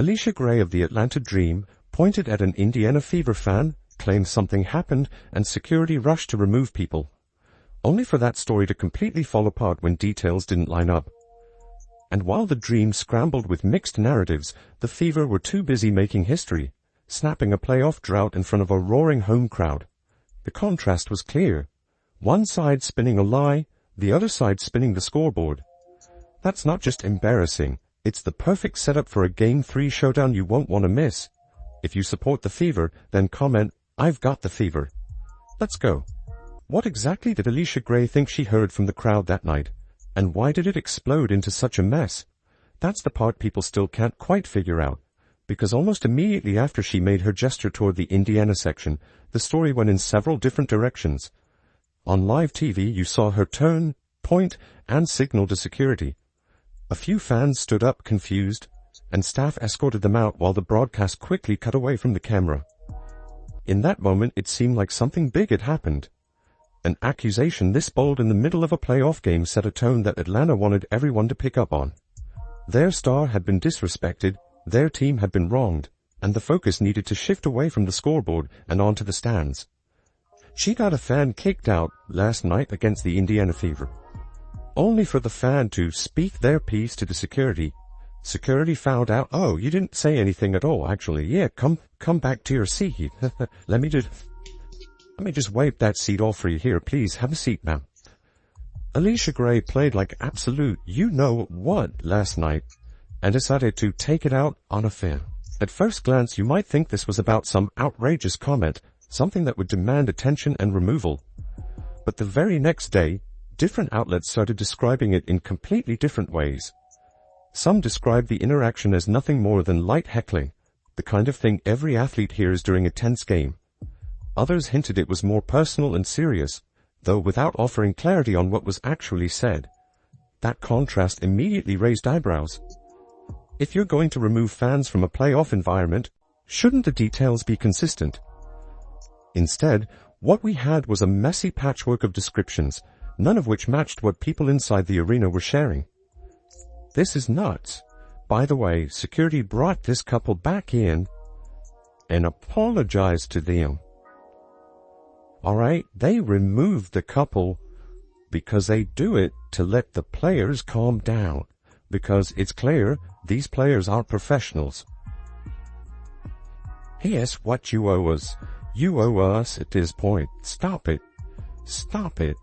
Alicia Gray of the Atlanta Dream pointed at an Indiana Fever fan, claimed something happened, and security rushed to remove people, only for that story to completely fall apart when details didn't line up. And while the Dream scrambled with mixed narratives, the Fever were too busy making history, snapping a playoff drought in front of a roaring home crowd. The contrast was clear. One side spinning a lie, the other side spinning the scoreboard. That's not just embarrassing, it's the perfect setup for a Game 3 showdown you won't want to miss. If you support the Fever, then comment, "I've got the Fever." Let's go. What exactly did Alicia Gray think she heard from the crowd that night? And why did it explode into such a mess? That's the part people still can't quite figure out, because almost immediately after she made her gesture toward the Indiana section, the story went in several different directions. On live TV, you saw her turn, point, and signal to security. A few fans stood up confused, and staff escorted them out while the broadcast quickly cut away from the camera. In that moment, it seemed like something big had happened. An accusation this bold in the middle of a playoff game set a tone that Atlanta wanted everyone to pick up on. Their star had been disrespected, their team had been wronged, and the focus needed to shift away from the scoreboard and onto the stands. She got a fan kicked out last night against the Indiana Fever, only for the fan to speak their piece to the security. Security found out, "Oh, you didn't say anything at all, actually. Yeah, come back to your seat. Let me just wipe that seat off for you here. Please, have a seat, ma'am." Alicia Gray played like absolute you-know-what last night, and decided to take it out on a fan. At first glance, you might think this was about some outrageous comment, something that would demand attention and removal. But the very next day, different outlets started describing it in completely different ways. Some described the interaction as nothing more than light heckling, the kind of thing every athlete hears during a tense game. Others hinted it was more personal and serious, though without offering clarity on what was actually said. That contrast immediately raised eyebrows. If you're going to remove fans from a playoff environment, shouldn't the details be consistent? Instead, what we had was a messy patchwork of descriptions, none of which matched what people inside the arena were sharing. This is nuts. By the way, security brought this couple back in and apologized to them. Alright, they removed the couple because they do it to let the players calm down, because it's clear these players aren't professionals. Here's what you owe us. You owe us at this point. Stop it. Stop it.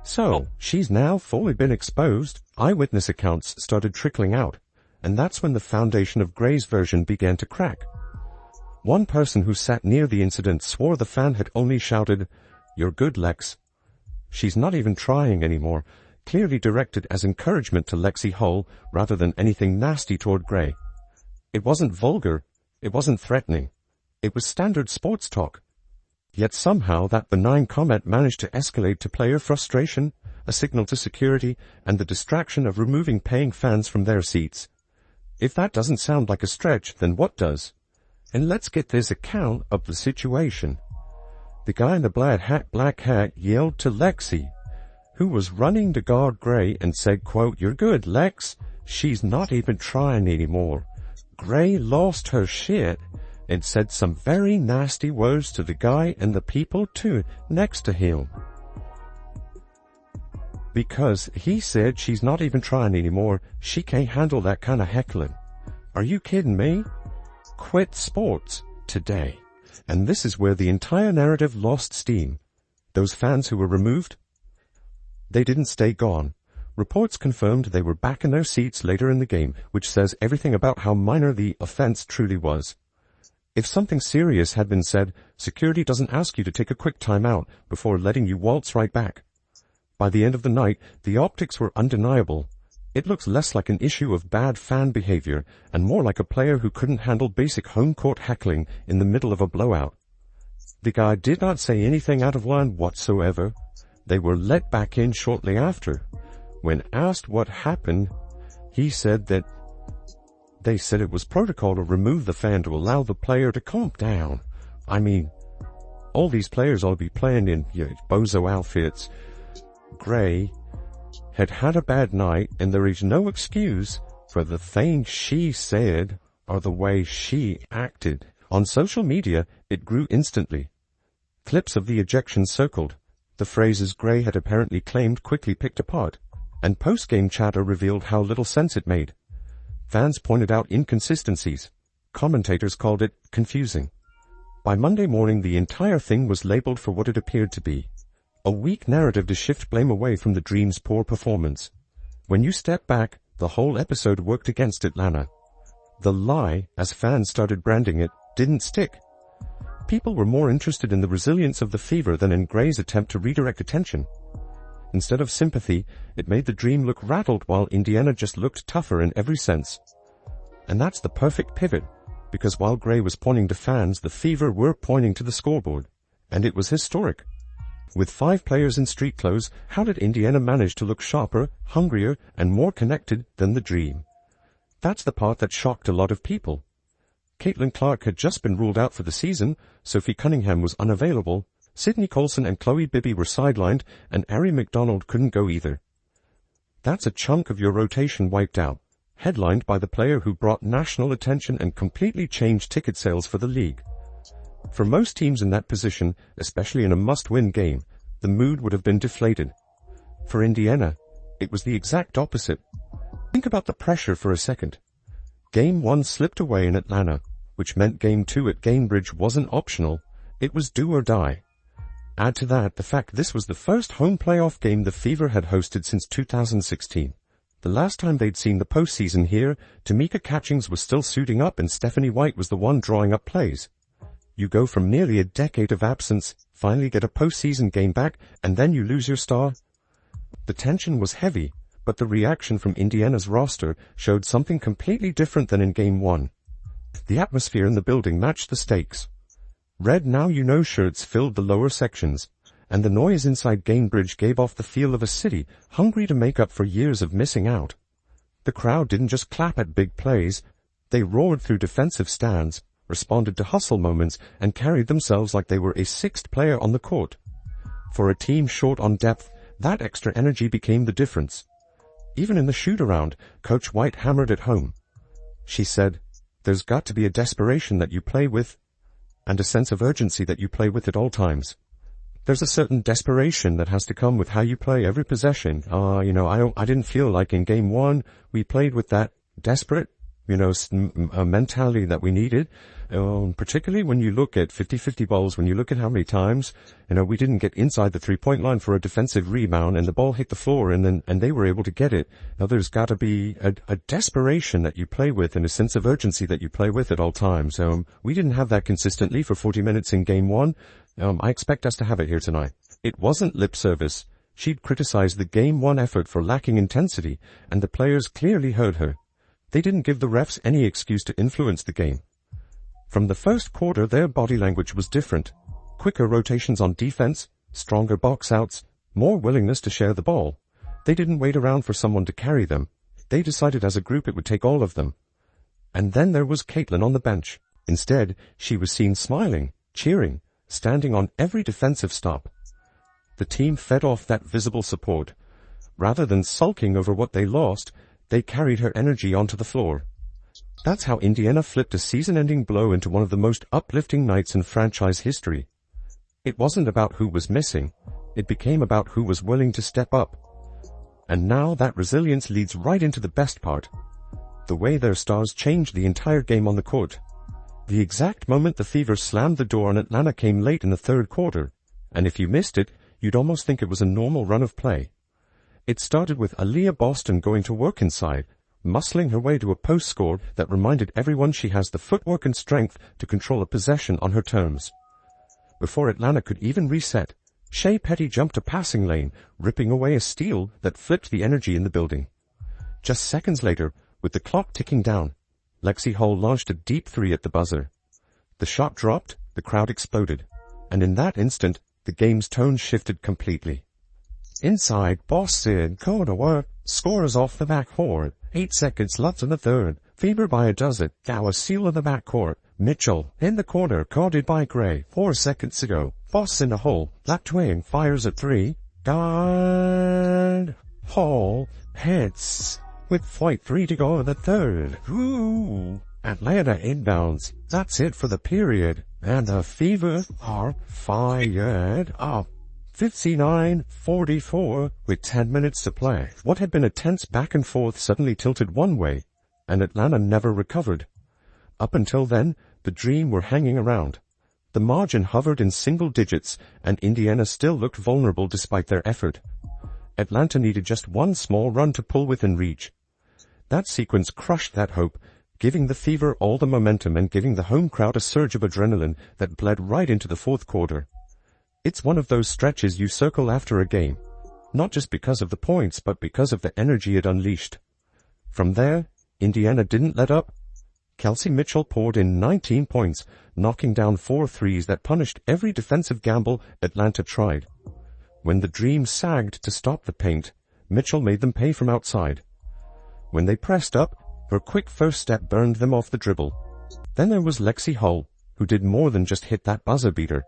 So, she's now fully been exposed. Eyewitness accounts started trickling out, and that's when the foundation of Gray's version began to crack. One person who sat near the incident swore the fan had only shouted, "You're good, Lex." She's not even trying anymore, clearly directed as encouragement to Lexi Hull rather than anything nasty toward Gray. It wasn't vulgar, it wasn't threatening, it was standard sports talk. Yet somehow that benign comment managed to escalate to player frustration, a signal to security, and the distraction of removing paying fans from their seats. If that doesn't sound like a stretch, then what does? And let's get this account of the situation. The guy in the black hat yelled to Lexi, who was running to guard Gray, and said, quote, "You're good, Lex. She's not even trying anymore." Gray lost her shit and said some very nasty words to the guy and the people too next to him, because he said she's not even trying anymore. She can't handle that kind of heckling. Are you kidding me? Quit sports today. And this is where the entire narrative lost steam. Those fans who were removed, they didn't stay gone. Reports confirmed they were back in their seats later in the game, which says everything about how minor the offense truly was. If something serious had been said, security doesn't ask you to take a quick timeout before letting you waltz right back. By the end of the night, the optics were undeniable. It looks less like an issue of bad fan behavior and more like a player who couldn't handle basic home court heckling in the middle of a blowout. The guy did not say anything out of line whatsoever. They were let back in shortly after. When asked what happened, he said that they said it was protocol to remove the fan to allow the player to calm down. I mean, all these players ought to be playing in bozo outfits. Gray had had a bad night, and there is no excuse for the thing she said or the way she acted. On social media, it grew instantly. Clips of the ejection circled. The phrases Gray had apparently claimed quickly picked apart, and post-game chatter revealed how little sense it made. Fans pointed out inconsistencies. Commentators called it confusing. By Monday morning, the entire thing was labeled for what it appeared to be: a weak narrative to shift blame away from the Dream's poor performance. When you step back, the whole episode worked against Atlanta. The lie, as fans started branding it, didn't stick. People were more interested in the resilience of the Fever than in Gray's attempt to redirect attention. Instead of sympathy, it made the Dream look rattled while Indiana just looked tougher in every sense. And that's the perfect pivot, because while Gray was pointing to fans, the Fever were pointing to the scoreboard. And it was historic. With 5 players in street clothes, how did Indiana manage to look sharper, hungrier, and more connected than the Dream? That's the part that shocked a lot of people. Caitlin Clark had just been ruled out for the season, Sophie Cunningham was unavailable, Sydney Colson and Chloe Bibby were sidelined, and Ari McDonald couldn't go either. That's a chunk of your rotation wiped out, headlined by the player who brought national attention and completely changed ticket sales for the league. For most teams in that position, especially in a must-win game, the mood would have been deflated. For Indiana, it was the exact opposite. Think about the pressure for a second. Game 1 slipped away in Atlanta, which meant Game 2 at Gainbridge wasn't optional, it was do or die. Add to that the fact this was the first home playoff game the Fever had hosted since 2016. The last time they'd seen the postseason here, Tamika Catchings was still suiting up and Stephanie White was the one drawing up plays. You go from nearly a decade of absence, finally get a postseason game back, and then you lose your star. The tension was heavy, but the reaction from Indiana's roster showed something completely different than in Game 1. The atmosphere in the building matched the stakes. Red Now You Know shirts filled the lower sections, and the noise inside Gainbridge gave off the feel of a city hungry to make up for years of missing out. The crowd didn't just clap at big plays, they roared through defensive stands, responded to hustle moments, and carried themselves like they were a 6th player on the court. For a team short on depth, that extra energy became the difference. Even in the shoot-around, Coach White hammered it home. She said, "There's got to be a desperation that you play with, and a sense of urgency that you play with at all times. There's a certain desperation that has to come with how you play every possession. I didn't feel like in Game 1 we played with that desperate, mentality that we needed. Particularly when you look at 50-50 balls, when you look at how many times, we didn't get inside the 3-point line for a defensive rebound and the ball hit the floor and they were able to get it. Now there's got to be a desperation that you play with and a sense of urgency that you play with at all times. We didn't have that consistently for 40 minutes in Game 1. I expect us to have it here tonight." It wasn't lip service. She'd criticized the Game 1 effort for lacking intensity, and the players clearly heard her. They didn't give the refs any excuse to influence the game. From the first quarter, their body language was different. Quicker rotations on defense, stronger box outs, more willingness to share the ball. They didn't wait around for someone to carry them. They decided as a group it would take all of them. And then there was Caitlin on the bench. Instead, she was seen smiling, cheering, standing on every defensive stop. The team fed off that visible support. Rather than sulking over what they lost, they carried her energy onto the floor. That's how Indiana flipped a season-ending blow into one of the most uplifting nights in franchise history. It wasn't about who was missing. It became about who was willing to step up. And now that resilience leads right into the best part. The way their stars changed the entire game on the court. The exact moment the Fever slammed the door on Atlanta came late in the third quarter, and if you missed it, you'd almost think it was a normal run of play. It started with Aaliyah Boston going to work inside, muscling her way to a post score that reminded everyone she has the footwork and strength to control a possession on her terms. Before Atlanta could even reset, Shea Petty jumped a passing lane, ripping away a steal that flipped the energy in the building. Just seconds later, with the clock ticking down, Lexi Hall launched a deep 3 at the buzzer. The shot dropped, the crowd exploded, and in that instant, the game's tone shifted completely. Inside, Boston, go to work, scores off the backcourt, 8 seconds left in the third, Fever by a dozen, now a seal in the backcourt, Mitchell, in the corner, guarded by Gray, 4 seconds to go, Boss in the hole, Black Twing fires a 3, guard, Hall, hits, with 0.3 to go in the third. Ooh. Atlanta inbounds. That's it for the period. And the Fever are fired up. 59-44 with 10 minutes to play. What had been a tense back and forth suddenly tilted one way, and Atlanta never recovered. Up until then, the Dream were hanging around. The margin hovered in single digits, and Indiana still looked vulnerable despite their effort. Atlanta needed just one small run to pull within reach. That sequence crushed that hope, giving the Fever all the momentum and giving the home crowd a surge of adrenaline that bled right into the fourth quarter. It's one of those stretches you circle after a game, not just because of the points, but because of the energy it unleashed. From there, Indiana didn't let up. Kelsey Mitchell poured in 19 points, knocking down 4 threes that punished every defensive gamble Atlanta tried. When the Dream sagged to stop the paint, Mitchell made them pay from outside. When they pressed up, her quick first step burned them off the dribble. Then there was Lexi Hull, who did more than just hit that buzzer beater.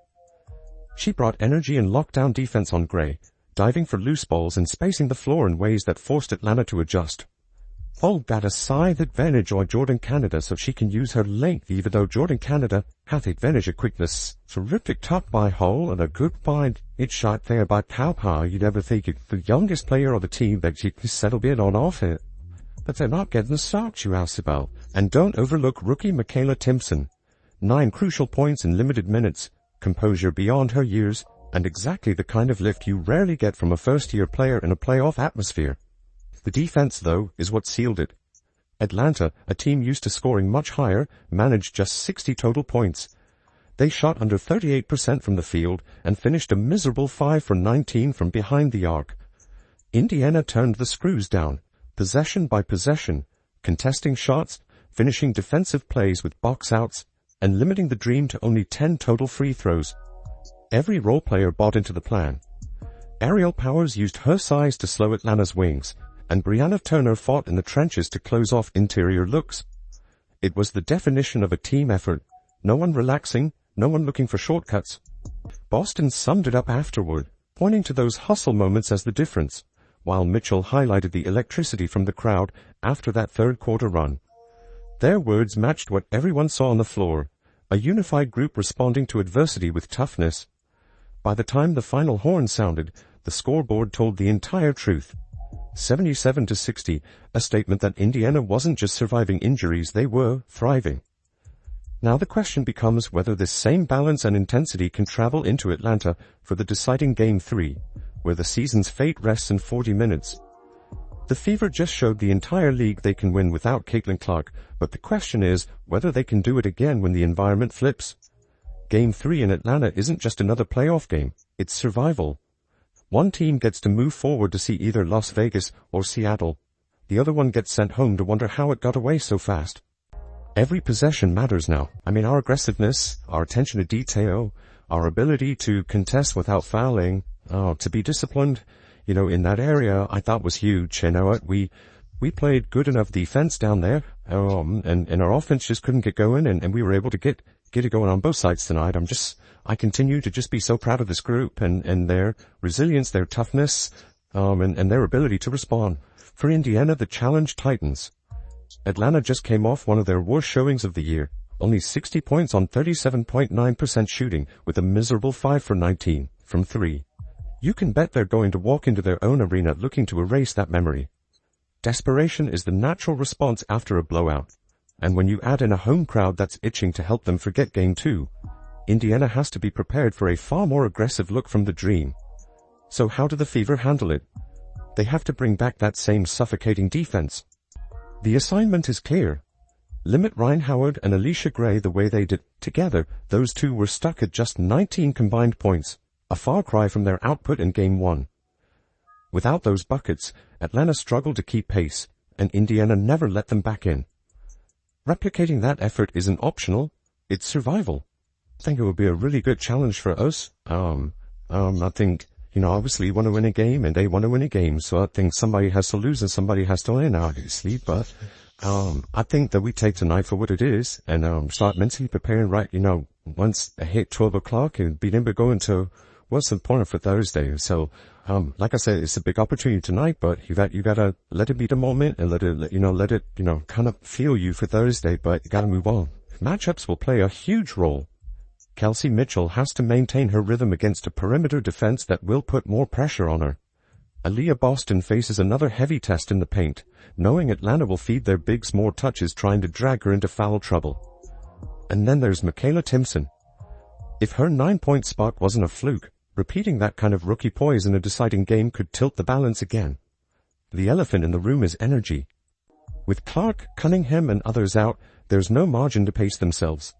She brought energy and lockdown defense on Gray, diving for loose balls and spacing the floor in ways that forced Atlanta to adjust. Hull got a side advantage on Jordan Canada so she can use her length, even though Jordan Canada hath advantage of quickness. Terrific top by Hull and a good find. It shot there by Cowpow. You'd ever think it the youngest player on the team that you could settle in on off it. But they're not getting the stocks you asked about. And don't overlook rookie Michaela Timpson. 9 crucial points in limited minutes. Composure beyond her years, and exactly the kind of lift you rarely get from a first-year player in a playoff atmosphere. The defense, though, is what sealed it. Atlanta, a team used to scoring much higher, managed just 60 total points. They shot under 38% from the field and finished a miserable 5 for 19 from behind the arc. Indiana turned the screws down, possession by possession, contesting shots, finishing defensive plays with box outs, and limiting the Dream to only 10 total free throws. Every role player bought into the plan. Ariel Powers used her size to slow Atlanta's wings, and Brianna Turner fought in the trenches to close off interior looks. It was the definition of a team effort. No one relaxing, no one looking for shortcuts. Boston summed it up afterward, pointing to those hustle moments as the difference, while Mitchell highlighted the electricity from the crowd after that third quarter run. Their words matched what everyone saw on the floor, a unified group responding to adversity with toughness. By the time the final horn sounded, the scoreboard told the entire truth. 77-60, a statement that Indiana wasn't just surviving injuries, they were thriving. Now the question becomes whether this same balance and intensity can travel into Atlanta for the deciding Game 3, where the season's fate rests in 40 minutes. The Fever just showed the entire league they can win without Caitlin Clark, but the question is whether they can do it again when the environment flips. Game 3 in Atlanta isn't just another playoff game, it's survival. One team gets to move forward to see either Las Vegas or Seattle. The other one gets sent home to wonder how it got away so fast. Every possession matters now. I mean, our aggressiveness, our attention to detail, our ability to contest without fouling, to be disciplined, in that area, I thought was huge. We played good enough defense down there, and our offense just couldn't get going, and we were able to get it going on both sides tonight. I continue to just be so proud of this group and their resilience, their toughness, and their ability to respond. For Indiana, the challenge tightens. Atlanta just came off one of their worst showings of the year. Only 60 points on 37.9% shooting, with a miserable 5 for 19 from 3. You can bet they're going to walk into their own arena looking to erase that memory. Desperation is the natural response after a blowout. And when you add in a home crowd that's itching to help them forget Game 2, Indiana has to be prepared for a far more aggressive look from the Dream. So how do the Fever handle it? They have to bring back that same suffocating defense. The assignment is clear. Limit Ryan Howard and Alicia Gray the way they did. Together, those two were stuck at just 19 combined points, a far cry from their output in Game 1. Without those buckets, Atlanta struggled to keep pace, and Indiana never let them back in. Replicating that effort isn't optional, it's survival. I think it would be a really good challenge for us. I think, obviously you want to win a game, and they want to win a game, so I think somebody has to lose and somebody has to win, obviously, but I think that we take tonight for what it is, and start mentally preparing right, once I hit 12 o'clock, and be able to go into what's important for Thursday. So like I said, it's a big opportunity tonight, but you gotta let it be the moment and let it, kind of feel you for Thursday, but you gotta move on. Matchups will play a huge role. Kelsey Mitchell has to maintain her rhythm against a perimeter defense that will put more pressure on her. Aaliyah Boston faces another heavy test in the paint, knowing Atlanta will feed their bigs more touches trying to drag her into foul trouble. And then there's Michaela Timpson. If her 9-point spot wasn't a fluke, repeating that kind of rookie poise in a deciding game could tilt the balance again. The elephant in the room is energy. With Clark, Cunningham, and others out, there's no margin to pace themselves.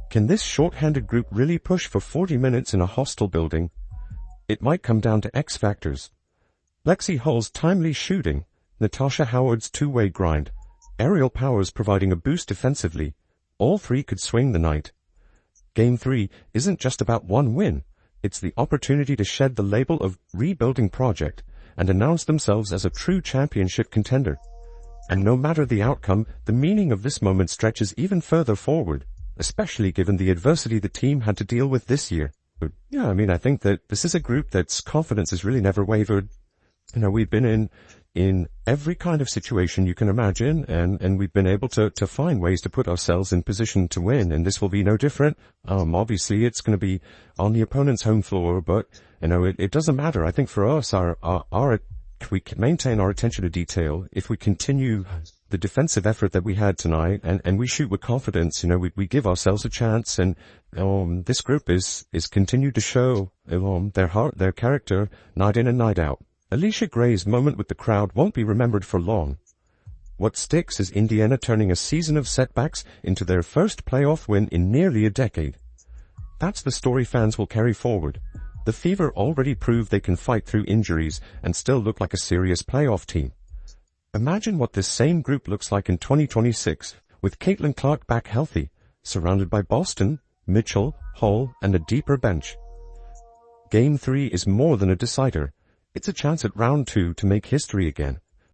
Can this short-handed group really push for 40 minutes in a hostile building? It might come down to X factors. Lexi Hull's timely shooting, Natasha Howard's two-way grind, Aerial Powers providing a boost defensively. All three could swing the night. Game 3 isn't just about one win. It's the opportunity to shed the label of rebuilding project and announce themselves as a true championship contender. And no matter the outcome, the meaning of this moment stretches even further forward, especially given the adversity the team had to deal with this year. But yeah, I think that this is a group that's confidence has really never wavered. We've been in every kind of situation you can imagine, and we've been able to find ways to put ourselves in position to win, and this will be no different. Obviously it's going to be on the opponent's home floor, but, it doesn't matter. I think for us, we can maintain our attention to detail. If we continue the defensive effort that we had tonight, and we shoot with confidence, we give ourselves a chance, and, this group is continued to show, their heart, their character, night in and night out. Alicia Gray's moment with the crowd won't be remembered for long. What sticks is Indiana turning a season of setbacks into their first playoff win in nearly a decade. That's the story fans will carry forward. The Fever already proved they can fight through injuries and still look like a serious playoff team. Imagine what this same group looks like in 2026, with Caitlin Clark back healthy, surrounded by Boston, Mitchell, Hull, and a deeper bench. Game 3 is more than a decider. It's a chance at round 2 to make history again.